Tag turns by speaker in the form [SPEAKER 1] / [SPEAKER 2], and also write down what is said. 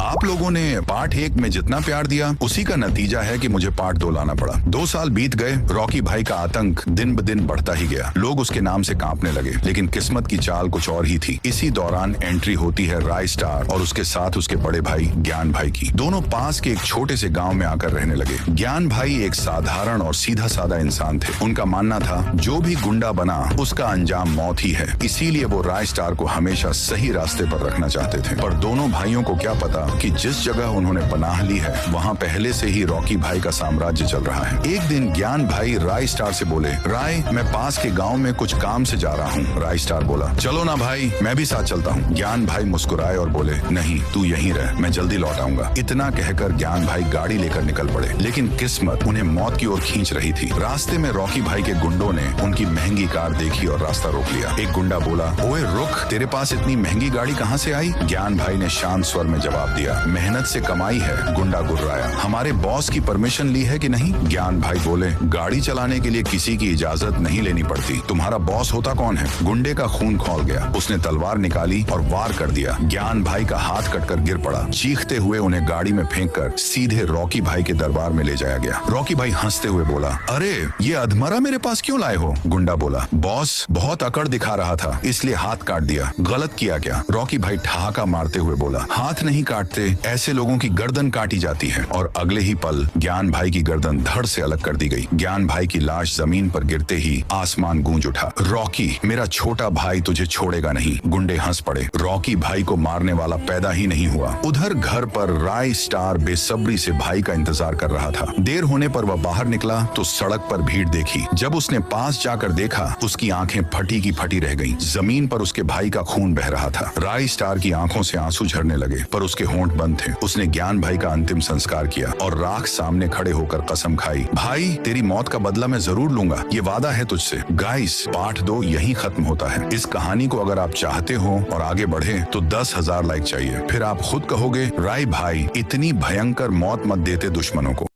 [SPEAKER 1] आप लोगों ने पार्ट 1 में जितना प्यार दिया उसी का नतीजा है कि मुझे पार्ट 2 लाना पड़ा। 2 साल बीत गए, रॉकी भाई का आतंक दिन ब दिन बढ़ता ही गया। लोग उसके नाम से कांपने लगे, लेकिन किस्मत की चाल कुछ और ही थी। इसी दौरान एंट्री होती है राय स्टार और उसके साथ उसके बड़े भाई ज्ञान भाई की। दोनों पास के एक छोटे से गाँव में आकर रहने लगे। ज्ञान भाई एक साधारण और सीधा साधा इंसान थे। उनका मानना था जो भी गुंडा बना उसका अंजाम मौत ही है, इसीलिए वो राय स्टार को हमेशा सही रास्ते पर रखना चाहते थे। पर दोनों भाइयों को क्या पता कि जिस जगह उन्होंने पनाह ली है वहाँ पहले से ही रॉकी भाई का साम्राज्य चल रहा है। एक दिन ज्ञान भाई राय स्टार से बोले, राय मैं पास के गाँव में कुछ काम से जा रहा हूँ। राय स्टार बोला, चलो ना भाई, मैं भी साथ चलता हूँ। ज्ञान भाई मुस्कुराए और बोले, नहीं तू यहीं रह, मैं जल्दी लौट आऊंगा। इतना कहकर ज्ञान भाई गाड़ी लेकर निकल पड़े, लेकिन किस्मत उन्हें मौत की ओर खींच रही थी। रास्ते में रॉकी भाई के गुंडों ने उनकी महंगी कार देखी और रास्ता रोक लिया। एक गुंडा बोला, ओए रुक, तेरे पास इतनी महंगी गाड़ी कहाँ से आई? ज्ञान भाई ने शांत स्वर में जवाब दिया, मेहनत से कमाई है। गुंडा गुर्राया, हमारे बॉस की परमिशन ली है कि नहीं? ज्ञान भाई बोले, गाड़ी चलाने के लिए किसी की इजाजत नहीं लेनी पड़ती। तुम्हारा बॉस होता कौन है? गुंडे का खून खौल गया। उसने तलवार निकाली और वार कर दिया। ज्ञान भाई का हाथ कटकर गिर पड़ा। चीखते हुए उन्हें गाड़ी में फेंककर सीधे रॉकी भाई के दरबार में ले जाया गया। रॉकी भाई हंसते हुए बोला, अरे ये अधमरा मेरे पास क्यों लाए हो? गुंडा बोला, बॉस बहुत अकड़ दिखा रहा था इसलिए हाथ काट दिया। गलत किया क्या? रॉकी भाई ठहाका मारते हुए बोला, हाथ नहीं काटते, ऐसे लोगों की गर्दन काटी जाती है। और अगले ही पल ज्ञान भाई की गर्दन धड़ से अलग कर दी गई। ज्ञान भाई की लाश जमीन पर गिरते ही आसमान गूंज उठा। रॉकी, मेरा छोटा भाई तुझे छोड़ेगा नहीं। गुंडे हंस पड़े। रॉकी भाई को मारने वाला पैदा ही नहीं हुआ। उधर घर पर राय स्टार बेसब्री से भाई का इंतजार कर रहा था। देर होने पर वह बाहर निकला तो सड़क पर भीड़ देखी। जब उसने पास जाकर देखा, उसकी आंखें फटी की फटी रह गईं। जमीन पर उसके भाई का खून बह रहा था। राय स्टार की आंखों से आंसू झरने लगे, पर उसके होंठ बंद थे। उसने ज्ञान भाई का अंतिम संस्कार किया और राख सामने खड़े होकर कसम खाई, भाई तेरी मौत का बदला मैं जरूर लूंगा, ये वादा है तुझसे। गाइस, पार्ट 2 यहीं खत्म होता है। इस कहानी को अगर आप चाहते हो और आगे बढ़े तो 10,000 लाइक चाहिए। फिर आप खुद कहोगे, राय भाई इतनी भयंकर मौत मत देते दुश्मनों को।